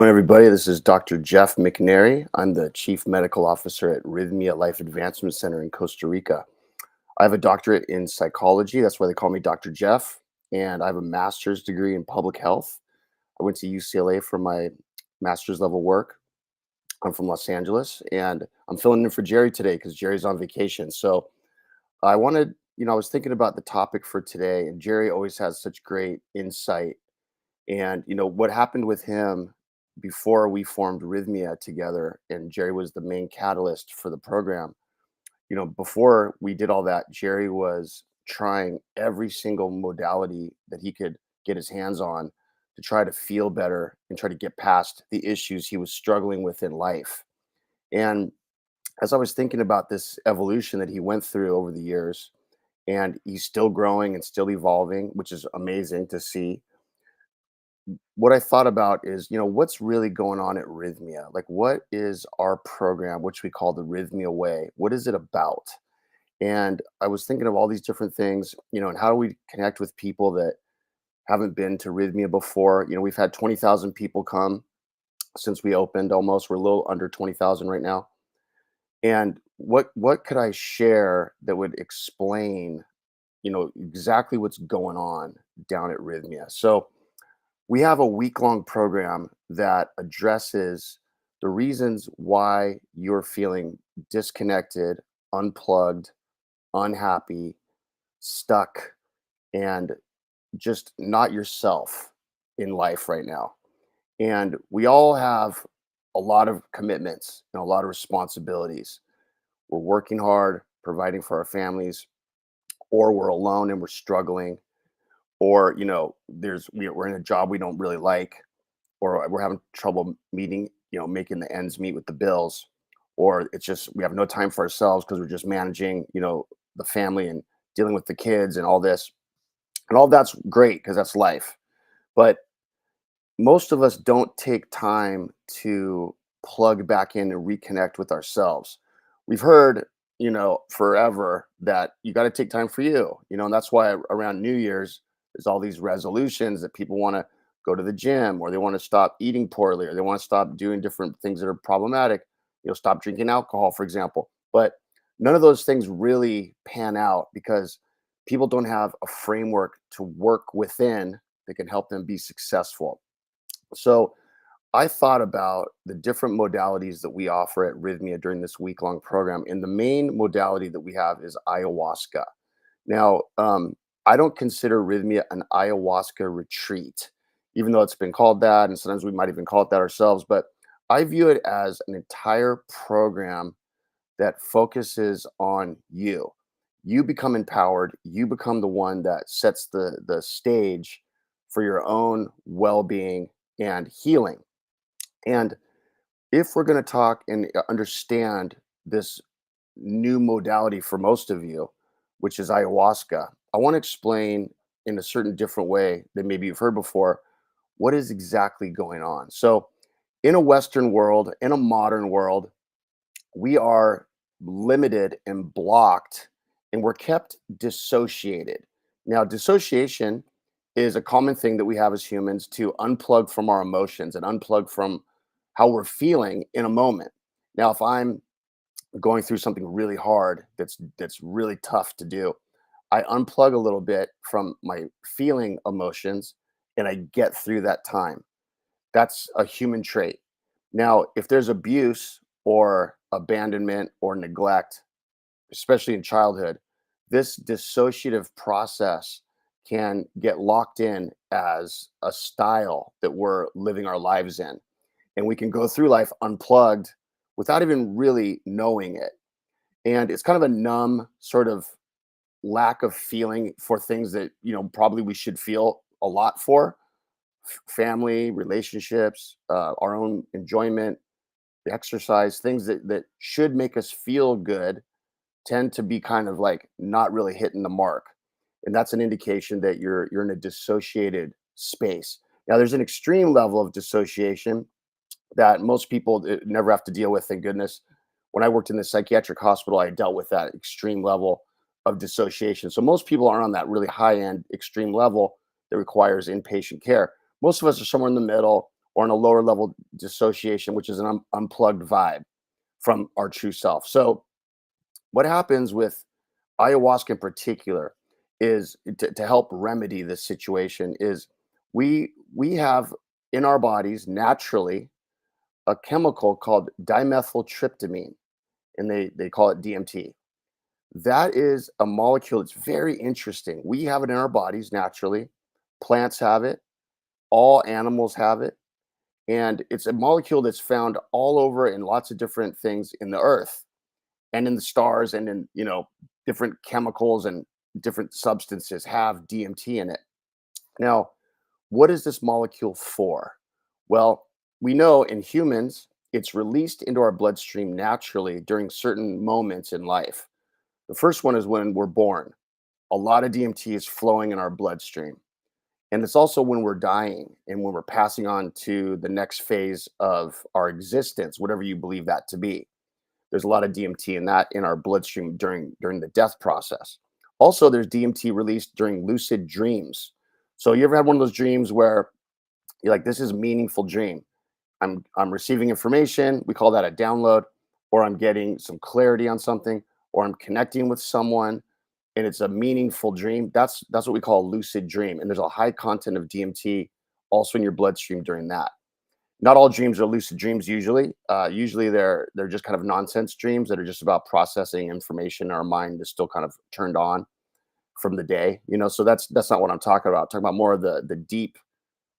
Hi, everybody. This is Dr. Jeff McNairy. I'm the Chief Medical Officer at Rythmia Life Advancement Center in Costa Rica. I have a doctorate in psychology. That's why they call me Dr. Jeff. And I have a master's degree in public health. I went to UCLA for my master's level work. I'm from Los Angeles, and I'm filling in for Jerry today because Jerry's on vacation. So I wanted, I was thinking about the topic for today, and Jerry always has such great insight. And what happened with him before we formed Rhythmia together, and Jerry was the main catalyst for the program. Before we did all that, Jerry was trying every single modality that he could get his hands on to try to feel better and try to get past the issues he was struggling with in life. And as I was thinking about this evolution that he went through over the years, and he's still growing and still evolving, which is amazing to see. What I thought about is, what's really going on at Rhythmia? Like, what is our program, which we call the Rhythmia Way? What is it about? And I was thinking of all these different things, and how do we connect with people that haven't been to Rhythmia before? We've had 20,000 people come since we opened almost. We're a little under 20,000 right now. And what could I share that would explain, exactly what's going on down at Rhythmia? So we have a week-long program that addresses the reasons why you're feeling disconnected, unplugged, unhappy, stuck, and just not yourself in life right now. And we all have a lot of commitments and a lot of responsibilities. We're working hard, providing for our families, or we're alone and we're struggling, or we're in a job we don't really like, or we're having trouble meeting, making the ends meet with the bills, or it's just we have no time for ourselves because we're just managing, the family and dealing with the kids and all this. And all that's great because that's life. But most of us don't take time to plug back in and reconnect with ourselves. We've heard, forever that you got to take time for you, and that's why around New Year's, there's all these resolutions that people want to go to the gym, or they want to stop eating poorly, or they want to stop doing different things that are problematic, stop drinking alcohol, for example. But none of those things really pan out because people don't have a framework to work within that can help them be successful. So I thought about the different modalities that we offer at Rhythmia during this week long program. And the main modality that we have is ayahuasca. Now, I don't consider Rhythmia an ayahuasca retreat, even though it's been called that. And sometimes we might even call it that ourselves. But I view it as an entire program that focuses on you. You become empowered. You become the one that sets the stage for your own well being and healing. And if we're going to talk and understand this new modality for most of you, which is ayahuasca, I want to explain in a certain different way that maybe you've heard before what is exactly going on. So, in a Western world, in a modern world, we are limited and blocked and we're kept dissociated. Now, dissociation is a common thing that we have as humans to unplug from our emotions and unplug from how we're feeling in a moment. Now, if I'm going through something really hard that's really tough to do, I unplug a little bit from my feeling emotions and I get through that time. That's a human trait. Now, if there's abuse or abandonment or neglect, especially in childhood, this dissociative process can get locked in as a style that we're living our lives in. And we can go through life unplugged without even really knowing it. And it's kind of a numb sort of lack of feeling for things that, probably we should feel a lot for: family, relationships, our own enjoyment, exercise, things that should make us feel good tend to be kind of like not really hitting the mark. And that's an indication that you're in a dissociated space. Now, there's an extreme level of dissociation that most people never have to deal with, thank goodness. When I worked in the psychiatric hospital, I dealt with that extreme level of dissociation. So most people aren't on that really high end extreme level that requires inpatient care. Most of us are somewhere in the middle. or in a lower level dissociation, which is an unplugged vibe from our true self. So, what happens with ayahuasca in particular is to help remedy this situation is we have in our bodies naturally a chemical called dimethyltryptamine, and they call it DMT. That is a molecule that's very interesting. We have it in our bodies naturally. Plants have it. All animals have it. And it's a molecule that's found all over in lots of different things in the earth and in the stars and in, different chemicals and different substances have DMT in it. Now, what is this molecule for? Well, we know in humans, it's released into our bloodstream naturally during certain moments in life. The first one is when we're born. A lot of DMT is flowing in our bloodstream. And it's also when we're dying and when we're passing on to the next phase of our existence, whatever you believe that to be. There's a lot of DMT in that in our bloodstream during the death process. Also, there's DMT released during lucid dreams. So you ever had one of those dreams where you're like, this is a meaningful dream. I'm receiving information, we call that a download, or I'm getting some clarity on something, or I'm connecting with someone and it's a meaningful dream. That's what we call a lucid dream. And there's a high content of DMT also in your bloodstream during that. Not all dreams are lucid dreams usually. Usually they're just kind of nonsense dreams that are just about processing information. Our mind is still kind of turned on from the day, So that's not what I'm talking about. I'm talking about more of the deep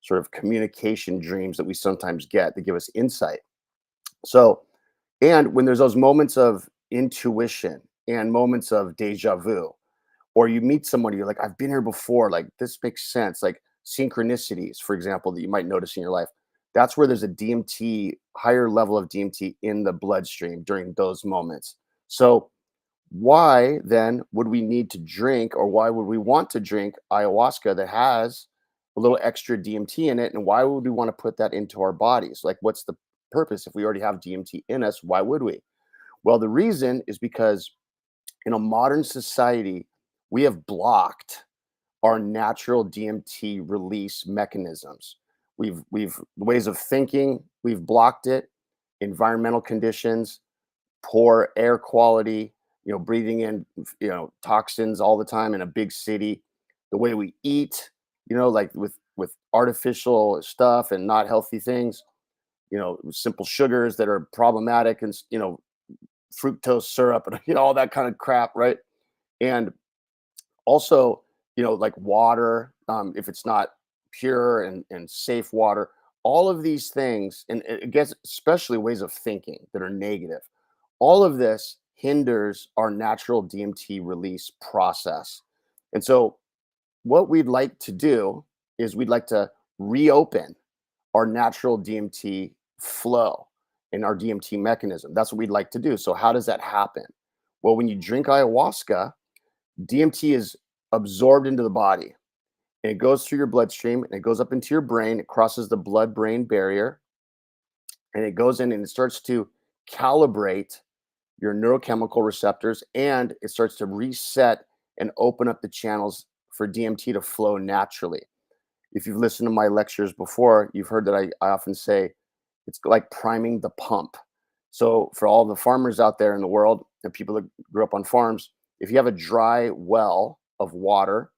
sort of communication dreams that we sometimes get that give us insight. So, and when there's those moments of intuition and moments of deja vu, or you meet somebody, you're like, I've been here before, like this makes sense, like synchronicities, for example, that you might notice in your life. That's where there's a DMT, higher level of DMT in the bloodstream during those moments. So, why then would we need to drink, or why would we want to drink ayahuasca that has a little extra DMT in it? And why would we want to put that into our bodies? Like, what's the purpose? If we already have DMT in us, why would we? Well, the reason is because in a modern society, we have blocked our natural DMT release mechanisms. We've ways of thinking, we've blocked it, environmental conditions, poor air quality, breathing in, toxins all the time in a big city, the way we eat, like with artificial stuff and not healthy things, simple sugars that are problematic and, fructose syrup and, all that kind of crap, right? And also, like water, if it's not pure and safe water, all of these things, and it gets especially ways of thinking that are negative. All of this hinders our natural DMT release process. And so, what we'd like to do is we'd like to reopen our natural DMT flow and our DMT mechanism. That's what we'd like to do. So, how does that happen? Well, when you drink ayahuasca, DMT is absorbed into the body and it goes through your bloodstream and it goes up into your brain. It crosses the blood brain barrier and it goes in and it starts to calibrate your neurochemical receptors and it starts to reset and open up the channels for DMT to flow naturally. If you've listened to my lectures before, you've heard that I often say it's like priming the pump. So, for all the farmers out there in the world and people that grew up on farms, if you have a dry well of water,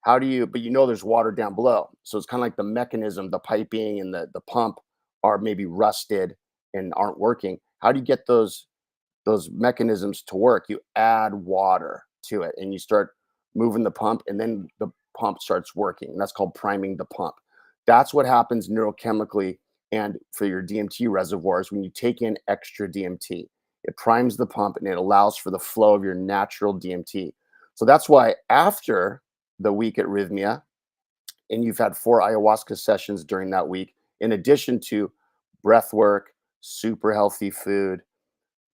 but there's water down below. So, it's kind of like the mechanism, the piping and the pump are maybe rusted and aren't working. How do you get those mechanisms to work? You add water to it and you start moving the pump, and then the pump starts working. And that's called priming the pump. That's what happens neurochemically and for your DMT reservoirs when you take in extra DMT. It primes the pump and it allows for the flow of your natural DMT. So that's why after the week at Rhythmia, and you've had 4 ayahuasca sessions during that week, in addition to breath work, super healthy food,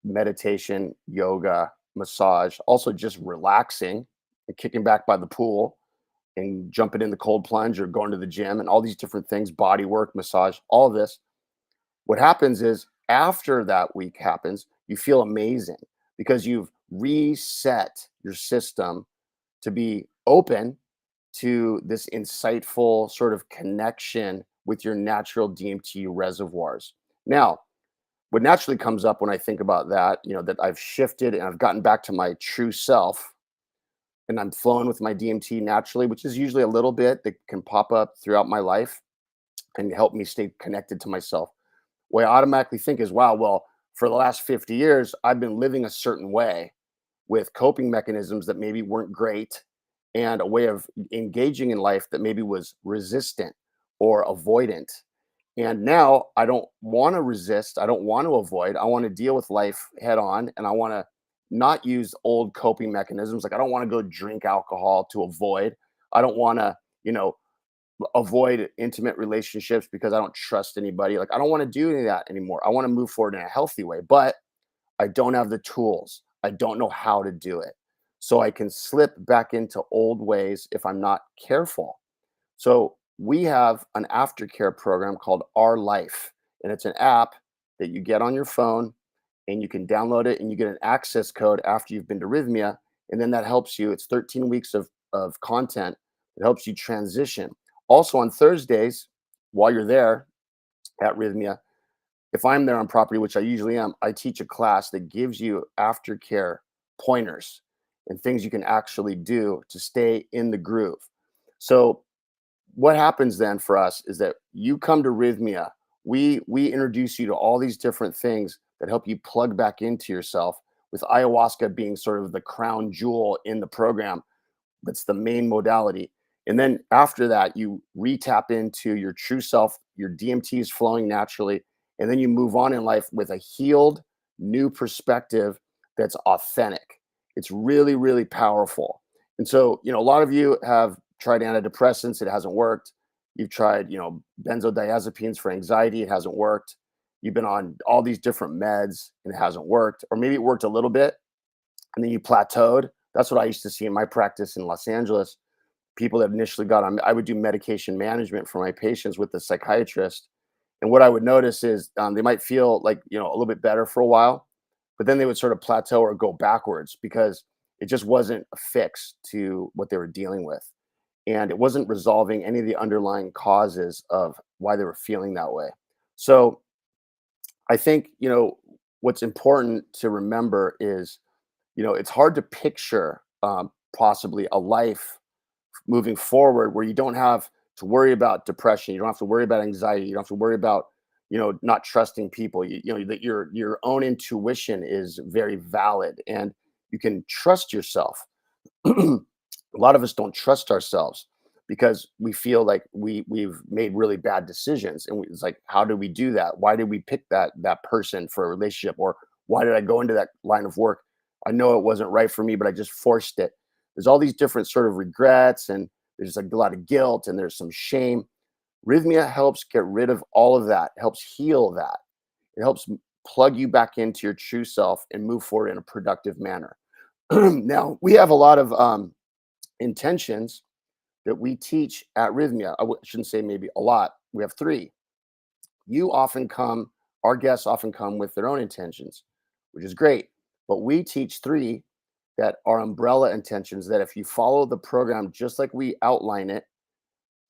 meditation, yoga, massage, also just relaxing and kicking back by the pool and jumping in the cold plunge or going to the gym and all these different things, body work, massage, all of this. What happens is after that week happens, you feel amazing because you've reset your system to be open to this insightful sort of connection with your natural DMT reservoirs. Now, what naturally comes up when I think about that, that I've shifted and I've gotten back to my true self and I'm flowing with my DMT naturally, which is usually a little bit that can pop up throughout my life and help me stay connected to myself. What I automatically think is, wow, well, for the last 50 years, I've been living a certain way with coping mechanisms that maybe weren't great and a way of engaging in life that maybe was resistant or avoidant. And now I don't want to resist. I don't want to avoid. I want to deal with life head on. And I want to not use old coping mechanisms. Like I don't want to go drink alcohol to avoid. I don't want to, you know, avoid intimate relationships because I don't trust anybody. Like I don't want to do any of that anymore. I want to move forward in a healthy way, but I don't have the tools. I don't know how to do it. So I can slip back into old ways if I'm not careful. So we have an aftercare program called Our Life, and it's an app that you get on your phone and you can download it and you get an access code after you've been to Rhythmia. And then that helps you. It's 13 weeks of content. It helps you transition. Also on Thursdays, while you're there at Rhythmia, if I'm there on property, which I usually am, I teach a class that gives you aftercare pointers and things you can actually do to stay in the groove. So what happens then for us is that you come to Rhythmia, we introduce you to all these different things that help you plug back into yourself, with ayahuasca being sort of the crown jewel in the program. That's the main modality. And then after that, you re-tap into your true self, your DMT is flowing naturally, and then you move on in life with a healed new perspective that's authentic. It's really, really powerful. And so, a lot of you have tried antidepressants, it hasn't worked. You've tried, benzodiazepines for anxiety, it hasn't worked. You've been on all these different meds and it hasn't worked, or maybe it worked a little bit and then you plateaued. That's what I used to see in my practice in Los Angeles. People that initially got on, I would do medication management for my patients with the psychiatrist. And what I would notice is they might feel like, a little bit better for a while, but then they would sort of plateau or go backwards because it just wasn't a fix to what they were dealing with. And it wasn't resolving any of the underlying causes of why they were feeling that way. So I think, what's important to remember is, it's hard to picture possibly a life moving forward where you don't have to worry about depression, you don't have to worry about anxiety, you don't have to worry about not trusting people. That your own intuition is very valid and you can trust yourself. A lot of us don't trust ourselves because we feel like we've made really bad decisions, and it's like, how did we do that? Why did we pick that person for a relationship? Or why did I go into that line of work? I know it wasn't right for me, but I just forced it. There's all these different sort of regrets, and there's like a lot of guilt, and there's some shame. Rhythmia helps get rid of all of that, helps heal that. It helps plug you back into your true self and move forward in a productive manner. Now, we have a lot of intentions that we teach at Rhythmia. Shouldn't say maybe a lot. We have three. You often come, our guests often come with their own intentions, which is great. But we teach three that are umbrella intentions that if you follow the program just like we outline it,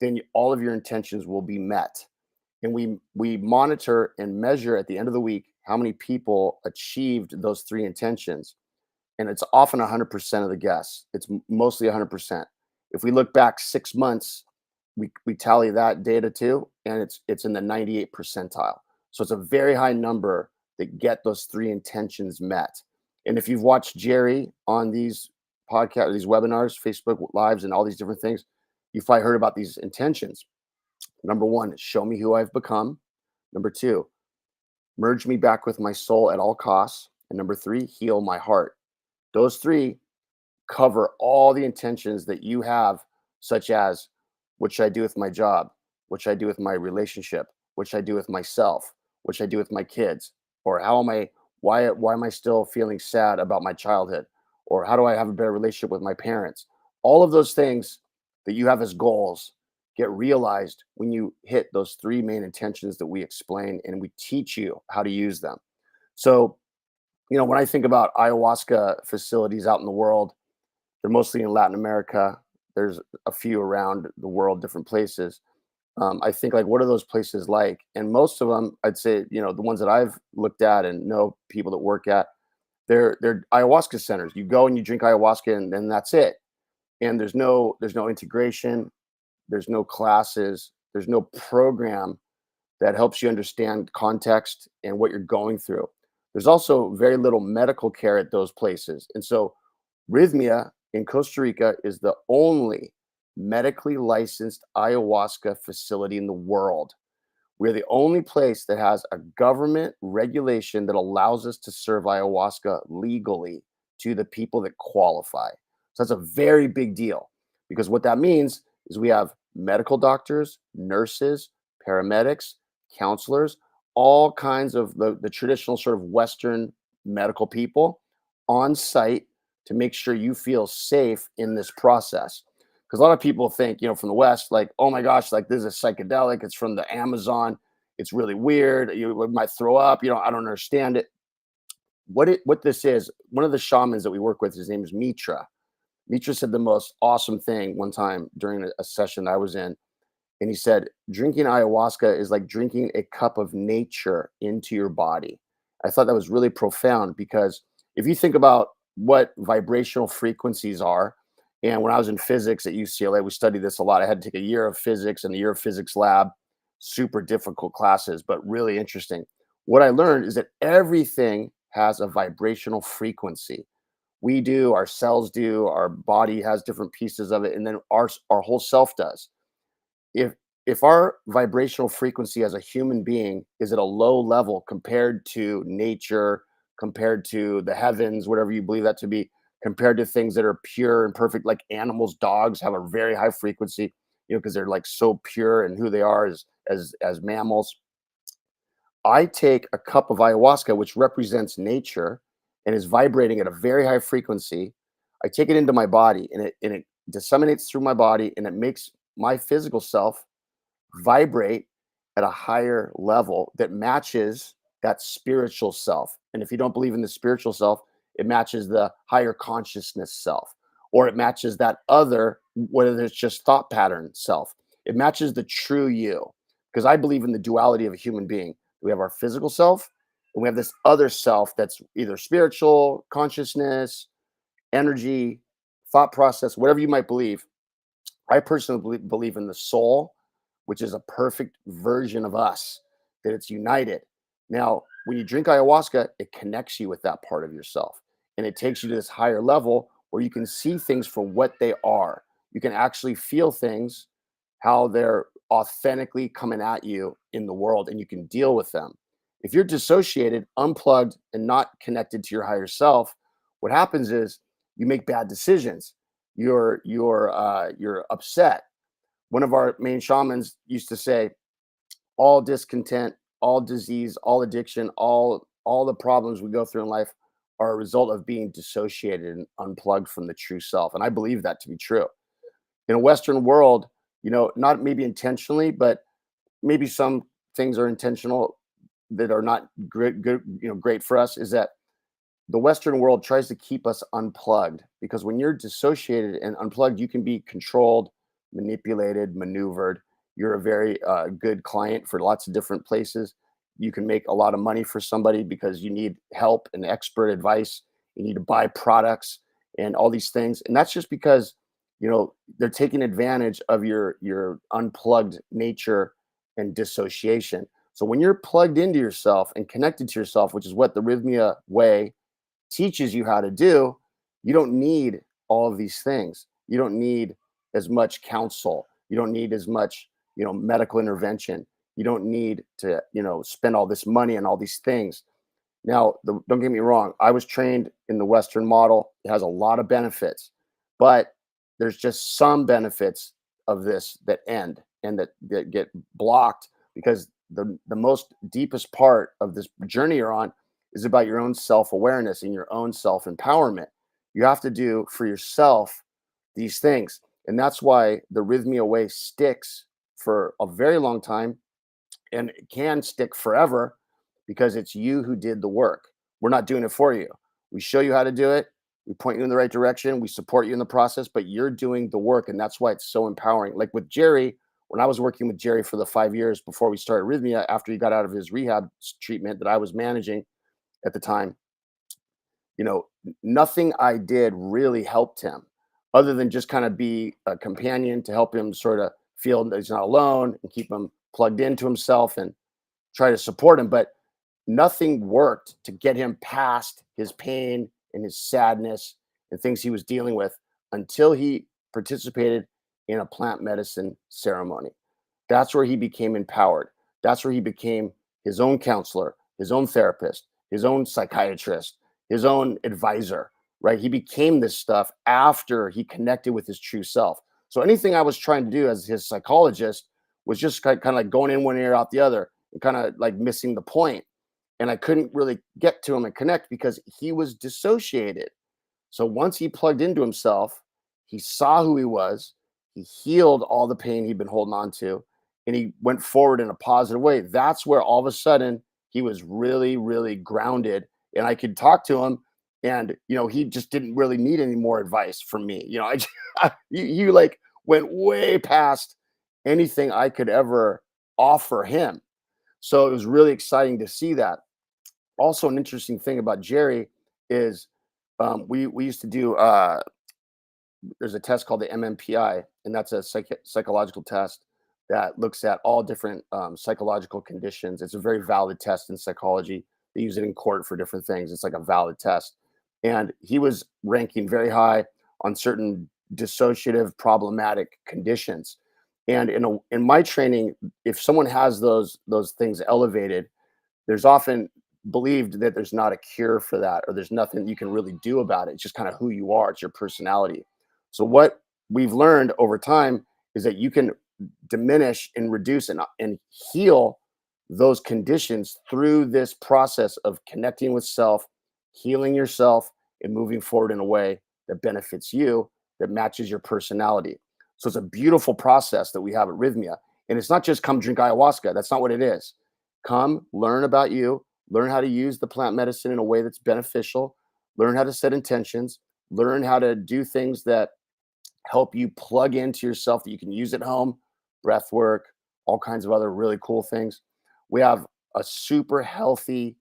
then all of your intentions will be met. And we monitor and measure at the end of the week how many people achieved those three intentions. And it's often 100% of the guests. It's mostly 100%. If we look back 6 months, we tally that data too, and it's in the 98 percentile. So it's a very high number that get those three intentions met. And if you've watched Jerry on these podcasts, these webinars, Facebook Lives, and all these different things, you've probably heard about these intentions. Number one, show me who I've become. Number two, merge me back with my soul at all costs. And number three, heal my heart. Those three cover all the intentions that you have, such as what should I do with my job? What should I do with my relationship? What should I do with myself? What should I do with my kids? Or why am I still feeling sad about my childhood? Or how do I have a better relationship with my parents? All of those things that you have as goals get realized when you hit those three main intentions that we explain and we teach you how to use them. So, when I think about ayahuasca facilities out in the world, they're mostly in Latin America. There's a few around the world, different places. I think like, what are those places like? And most of them, I'd say, the ones that I've looked at and know people that work at, they're ayahuasca centers. You go and you drink ayahuasca, and then that's it. And there's no integration, there's no classes, there's no program that helps you understand context and what you're going through. There's also very little medical care at those places. And so Rhythmia in Costa Rica is the only medically licensed ayahuasca facility in the world. We're the only place that has a government regulation that allows us to serve ayahuasca legally to the people that qualify. So that's a very big deal, because what that means is we have medical doctors, nurses, paramedics, counselors, all kinds of the traditional sort of Western medical people on site to make sure you feel safe in this process. Because a lot of people think, from the West, like, oh my gosh, like this is a psychedelic, it's from the Amazon, it's really weird, you might throw up, I don't understand it. What this is, one of the shamans that we work with, his name is Mitra. Mitra said the most awesome thing one time during a session I was in. And he said, drinking ayahuasca is like drinking a cup of nature into your body. I thought that was really profound, because if you think about what vibrational frequencies are, and when I was in physics at UCLA, we studied this a lot. I had to take a year of physics and a year of physics lab, super difficult classes, but really interesting. What I learned is that everything has a vibrational frequency. We do, our cells do, our body has different pieces of it, and then our whole self does. If our vibrational frequency as a human being is at a low level compared to nature, compared to the heavens, whatever you believe that to be, compared to things that are pure and perfect, like animals, dogs have a very high frequency, because they're like so pure and who they are as mammals. I take a cup of ayahuasca, which represents nature and is vibrating at a very high frequency. I take it into my body, and it disseminates through my body, and it makes my physical self vibrate at a higher level that matches that spiritual self. And if you don't believe in the spiritual self, it matches the higher consciousness self, or it matches that other, whether it's just thought pattern self. It matches the true you. Because I believe in the duality of a human being. We have our physical self, and we have this other self that's either spiritual, consciousness, energy, thought process, whatever you might believe. I personally believe in the soul, which is a perfect version of us, that it's united. Now, when you drink ayahuasca, it connects you with that part of yourself, and it takes you to this higher level where you can see things for what they are. You can actually feel things, how they're authentically coming at you in the world, and you can deal with them. If you're dissociated, unplugged, and not connected to your higher self, what happens is you make bad decisions. You're upset. One of our main shamans used to say, all discontent, all disease, all addiction, all the problems we go through in life are a result of being dissociated and unplugged from the true self. And I believe that to be true. In a Western world, not maybe intentionally, but maybe some things are intentional that are not great for us, is that the Western world tries to keep us unplugged, because when you're dissociated and unplugged, you can be controlled, manipulated, maneuvered. You're a very good client for lots of different places. You can make a lot of money for somebody because you need help and expert advice. You need to buy products and all these things. And that's just because, they're taking advantage of your unplugged nature and dissociation. So when you're plugged into yourself and connected to yourself, which is what the Rhythmia way teaches you how to do, you don't need all of these things. You don't need as much counsel. You don't need as much, medical intervention. You don't need to, spend all this money on all these things. Now, don't get me wrong. I was trained in the Western model. It has a lot of benefits, but there's just some benefits of this that end and that get blocked, because the most deepest part of this journey you're on is about your own self-awareness and your own self-empowerment. You have to do for yourself these things. And that's why the Rhythmia way sticks for a very long time, and it can stick forever, because it's you who did the work. We're not doing it for you. We show you how to do it. We point you in the right direction. We support you in the process, but you're doing the work. And that's why it's so empowering. Like with Jerry, When I was working with Jerry for the 5 years before we started Rhythmia, after he got out of his rehab treatment that I was managing at the time, nothing I did really helped him other than just kind of be a companion to help him sort of feel that he's not alone and keep him plugged into himself and try to support him. But nothing worked to get him past his pain and his sadness and things he was dealing with until he participated in a plant medicine ceremony. That's where he became empowered. That's where he became his own counselor, his own therapist, his own psychiatrist, his own advisor, right? He became this stuff after he connected with his true self. So anything I was trying to do as his psychologist was just kind of like going in one ear out the other and kind of like missing the point. And I couldn't really get to him and connect because he was dissociated. So once he plugged into himself, he saw who he was, he healed all the pain he'd been holding on to, and he went forward in a positive way. That's where all of a sudden he was really, really grounded. And I could talk to him, and he just didn't really need any more advice from me. He like went way past anything I could ever offer him. So it was really exciting to see that. Also, an interesting thing about Jerry is we used to do there's a test called the MMPI, and that's a psychological test that looks at all different psychological conditions. It's a very valid test in psychology. They use it in court for different things. It's like a valid test. And he was ranking very high on certain dissociative problematic conditions. And in my training, if someone has those things elevated, there's often believed that there's not a cure for that, or there's nothing you can really do about it. It's just kind of who you are, it's your personality. So what we've learned over time is that you can diminish and reduce and heal those conditions through this process of connecting with self, healing yourself, and moving forward in a way that benefits you, that matches your personality. So it's a beautiful process that we have at Rhythmia. And it's not just come drink ayahuasca. That's not what it is. Come learn about you, learn how to use the plant medicine in a way that's beneficial, learn how to set intentions, learn how to do things that help you plug into yourself that you can use at home, breath work, all kinds of other really cool things. We have a super healthy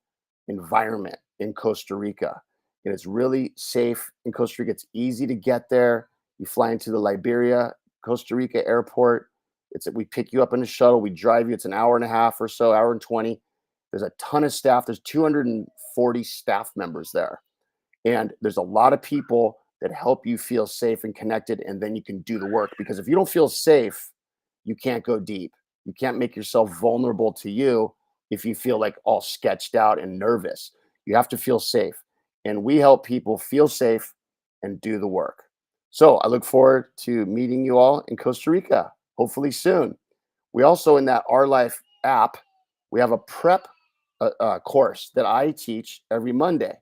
environment in Costa Rica, and it's really safe in Costa Rica. It's easy to get there. You fly into the Liberia, Costa Rica airport. We pick you up in a shuttle. We drive you. It's an hour and a half or so, hour and 20. There's a ton of staff. There's 240 staff members there. And there's a lot of people that help you feel safe and connected, and then you can do the work. Because if you don't feel safe, you can't go deep. You can't make yourself vulnerable to you if you feel like all sketched out and nervous. You have to feel safe. And we help people feel safe and do the work. So I look forward to meeting you all in Costa Rica, hopefully soon. We also, in that Our Life app, we have a prep course that I teach every Monday.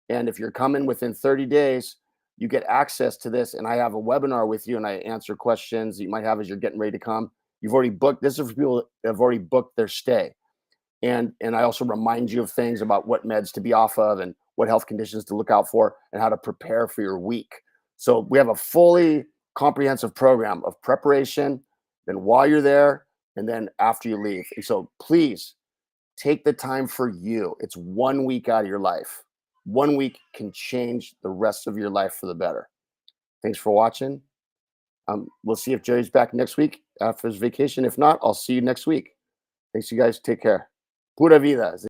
And if you're coming within 30 days, you get access to this. And I have a webinar with you, and I answer questions you might have as you're getting ready to come. You've already booked. This is for people that have already booked their stay. And I also remind you of things about what meds to be off of and what health conditions to look out for and how to prepare for your week. So we have a fully comprehensive program of preparation, then while you're there, and then after you leave. And so please take the time for you. It's 1 week out of your life. 1 week can change the rest of your life for the better. Thanks for watching. We'll see if Jerry's back next week after his vacation. If not, I'll see you next week. Thanks, you guys. Take care. Pura vida.